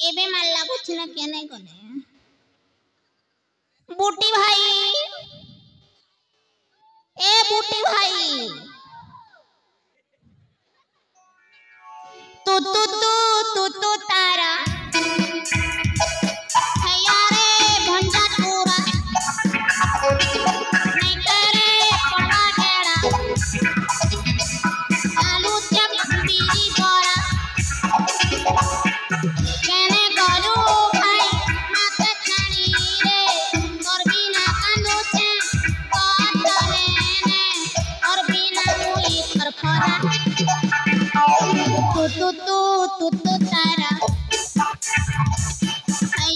एबे माल लागो छिना के नहीं कोने बूटी भाई ए बूटी भाई तू तारा है यारे भंजा चूरा नहीं करे पड़ा गेड़ा आलू चप बीड़ी बोरा केने गलू भाई माते खानी रे और बिना कांदो छे काटले ने और बिना मुई खरखरा तू तारा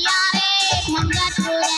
यारे भंगा चूरा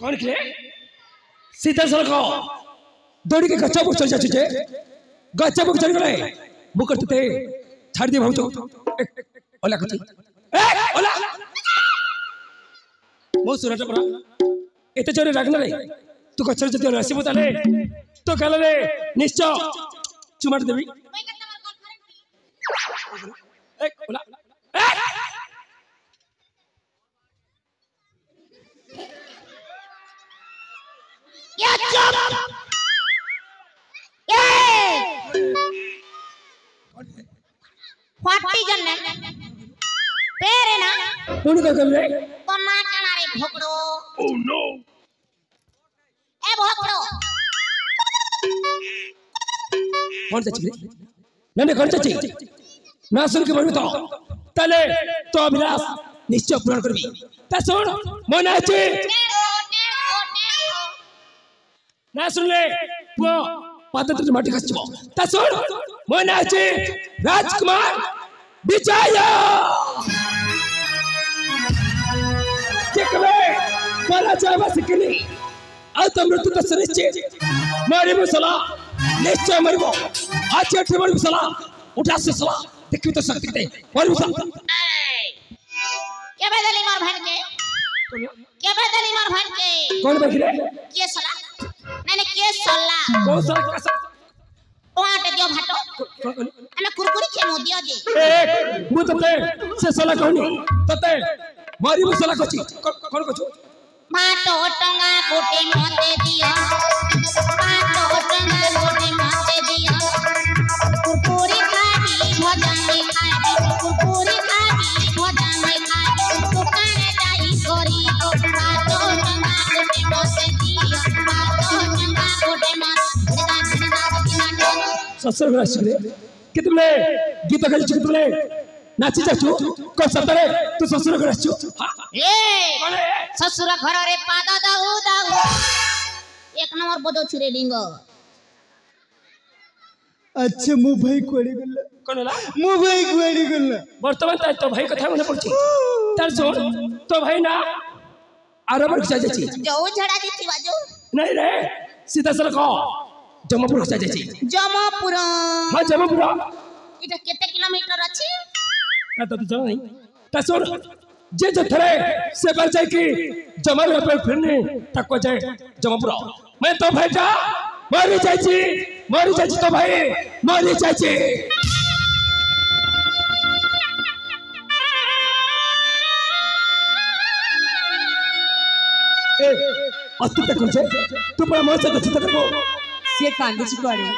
कौन के सीधा सड़क दौड़ी के गच्चा बुक चल जा छे गच्चा बुक चल गए बुक करते छाड़ दे भाऊ तो ओला कथि ए ओला मो सुरट परा एते चोरे रागना रे तू गच्चा जति राशि बताले तो कहले रे निश्चय चुमाट देबी ए ओला क्या चुप ये फाटी जन्ने तेरे ना कौन का कर रे तो ना कना रे भोकड़ो ओह नो ए भोकड़ो कौन सा चीज नन्हे कौन सा चीज ना सुन के बोलू तो तले तो अभिलाष निश्चय पूर्ण करबी ता सुन मन आछे ना सुन ले पुआ पाता तो माटी खसबो ता सुन मन आछे राजकुमार विजय जेकले परा जावा सिकनी आ तो मृत्यु तो सुनिश्चित मारी मुसला निश्चय मरबो आज ठे मारी मुसला उठा से सला देखि तो शक्ति दे मारी मुसला के बदली मार भान के कौन बखरे के सला नहीं के सला कौन सा कैसा टोट दियो भाटो हमें कुरकुरी के मोदियो जी ए मु तते से सला कहनी तते मारी मुसला कछि कौन कछु भाटो टंगा गोटे मते दियो भाटो टंगा गोटे मते दियो कुरकुरी खाबी भजा में खाबी कुरकुरी खाबी भजा में खाबी दुकाने जाई गोरी भाटो टंगा गोटे मते दियो भाटो टंगा गोटे मते ससुर राशि रे कितने गीत गाई छु कितने नाची जाछु को सतरे तू ससुर घर आछु ए ससुर घर रे पादा दाऊ एक नंबर बदो छुरे लिंग अच्छा मु भाई कोड़ी गल्ला कोनला मु भाई कोड़ी गल्ला वर्तमान ताई तो भाई कथा मने पड़छि तार जोर तो भाई ना आरबर जा जाछि जो झड़ा दिथि बाजो नहीं रे सीधा सर को जमपुर जा जाछि जमपुर हां जमपुर इटा केते किलोमीटर अछि ता तो जान नहीं ता सुन जे थरे से पर जाय की जमल पे फिरने तक जाय जमपुर मैं तो भाई जा मरी जाछि तो भाई मरी जाछि ए अस्तु तक छे तू बड़ा मस्त अछि तक को से कांदे छु कोड़ी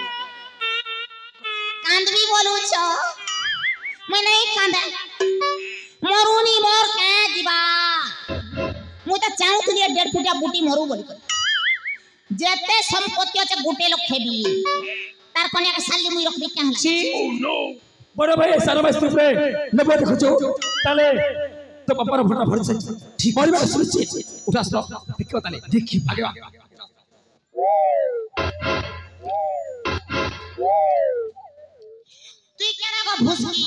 कांदवी बोलू छ मैं नहीं कांदा मरुनी मोर के दिबा मु त चाहू थी 1.5 फुटिया बूटी मरु बोली कर जेते संपत्ति আছে गुटे लोग खेबी तार कन्या के साली मुई रखबी क्या हला ओ नो बड़ा भाई सारा मस्त पे नबे देखो ताले तो पापर फटा फड़ से ठीक परिवार सुनिश्चित उठास देखियो ताले देखि आगे को भुसकी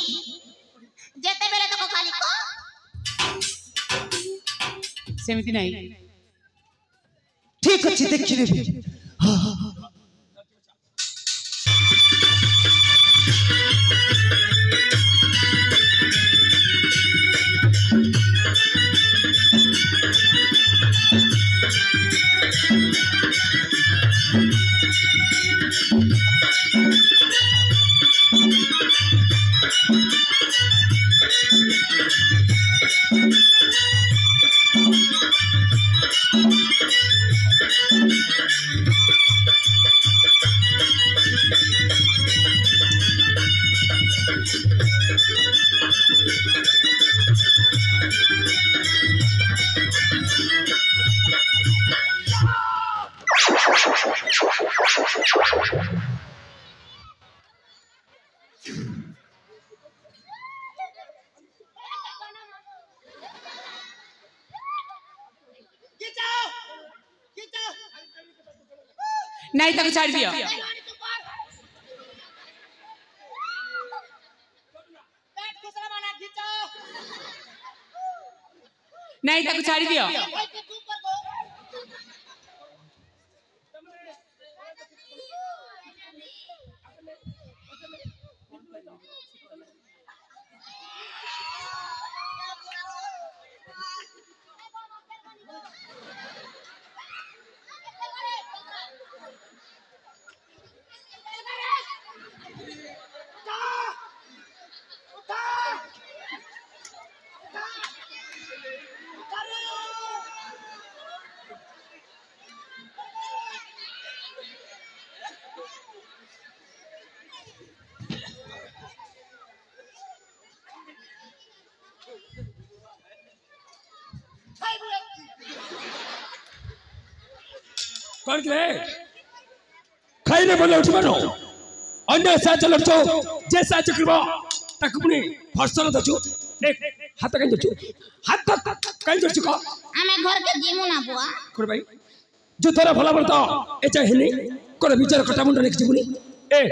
जेते बेले तो खाली को सेमिति नहीं ठीक अच्छी देखी रे नहीं तक छाड़ दियो नहीं तक छाड़ दियो कौन के खाई ने बोले उठबनो अन्य साच लड़चो जे साच करबो तकपुनी फसल दछु एक हाथ कहीं दछु हाथ कहीं दछु को हमें घर के जीमु ना बुआ कर भाई जो तोरा भला बोलता ए चाहेनी कर विचार कटा मुंड ने जीवनी ए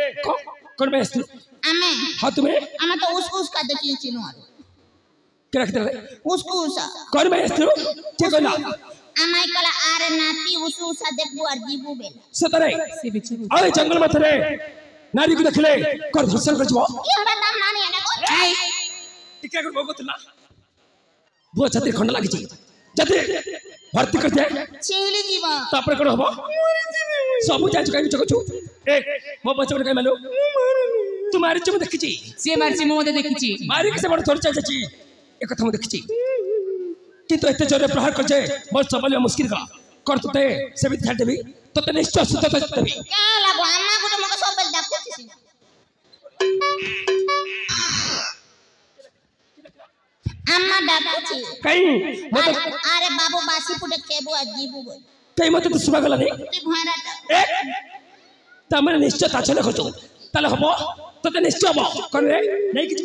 कर में असली हमें हाथ में हमें तो उस का देखी चिनो क्या रखते उस कर में असली के कहला अमाय कला आरे नाती उसा देखबो और जीबू बेला सतरे अरे जंगल में थरे नारी को देखले कर धर्षण करजबो ये हमरा नाम नानी आने को टिका कर बगतला बो छतरी खंड लागि छी जते भर्ती कर दे छिंगली जीवा तापर कर हबो सब जाय चुका चकछु ए मो बच्चा के मालो तुम्हारे चम देखि छी से मारची मो दे देखि छी मारी के से बड़ थोड़ चाचा छी एक कथा म देखि छी किंतु एते जोरे प्रहार कर जे बड़ सबले मुश्किल का कर तते से भी छाड़ देबी तो निश्चय सुत तो देबी क्या लागो अम्मा को तो मके सब बेल डाकू छी अम्मा डाकू छी कहीं मत अरे बाबू बासी पुटे केबो अजीबू बोल कहीं मत तो सुबह गला नहीं तू भयरा एक तमने निश्चय ताचले खचो ताले हबो तो निश्चय हबो कर रे नहीं किछ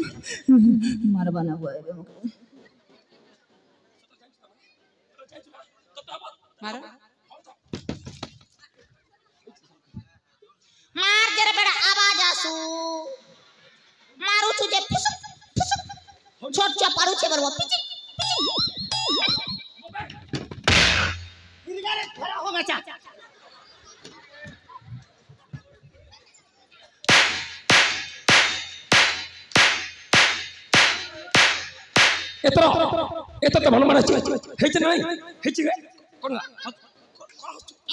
मार बना बोए मारो मार जरा बड़ा आवाज आसू मारू तुझे छोट पारू छे बरवा पिची गिरगारे खड़ा हो बच्चा एतो तो मन मारा हेच नहीं हेच कोन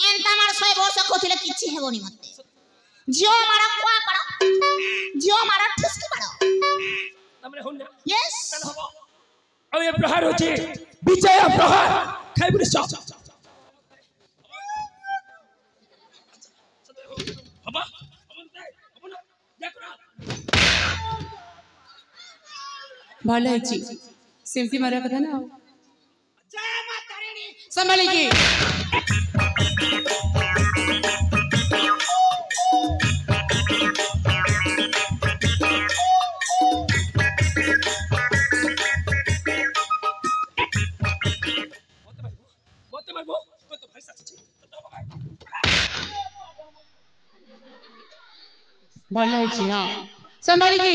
एंता मार 100 वर्ष कोथिले किछि हेबोनी मते जियो मारा क्वा पड़ो जियो मारा ठुसकी पड़ो हमरे होन यस तन हबो अब ये प्रहार होची विजय प्रहार खाइबुनी सब हबा हमन देखरा भले छी सेमती मारा कथा ना जय माता रानी संभाली की भले छी हां संभाली की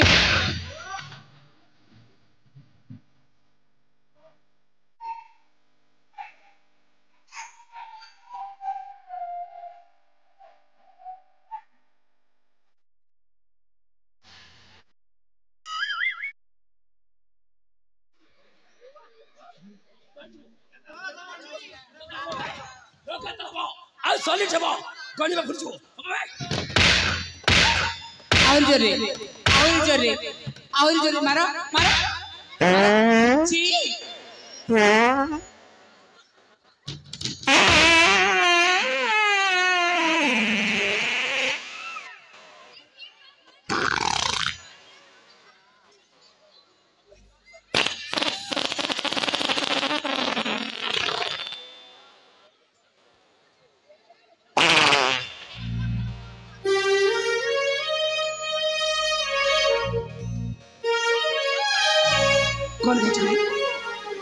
सॉलिड छबो गली में घुसो और जोरे मारो मारो जी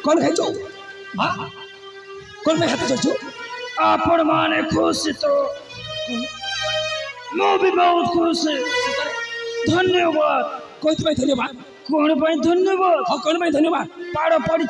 कौन है जो हाँ कौन में हाथ जो आपण माने खुश तो मैं भी बहुत खुश धन्यवाद कौन भाई धन्यवाद हाँ कौन भाई धन्यवाद पाड़ पड़ी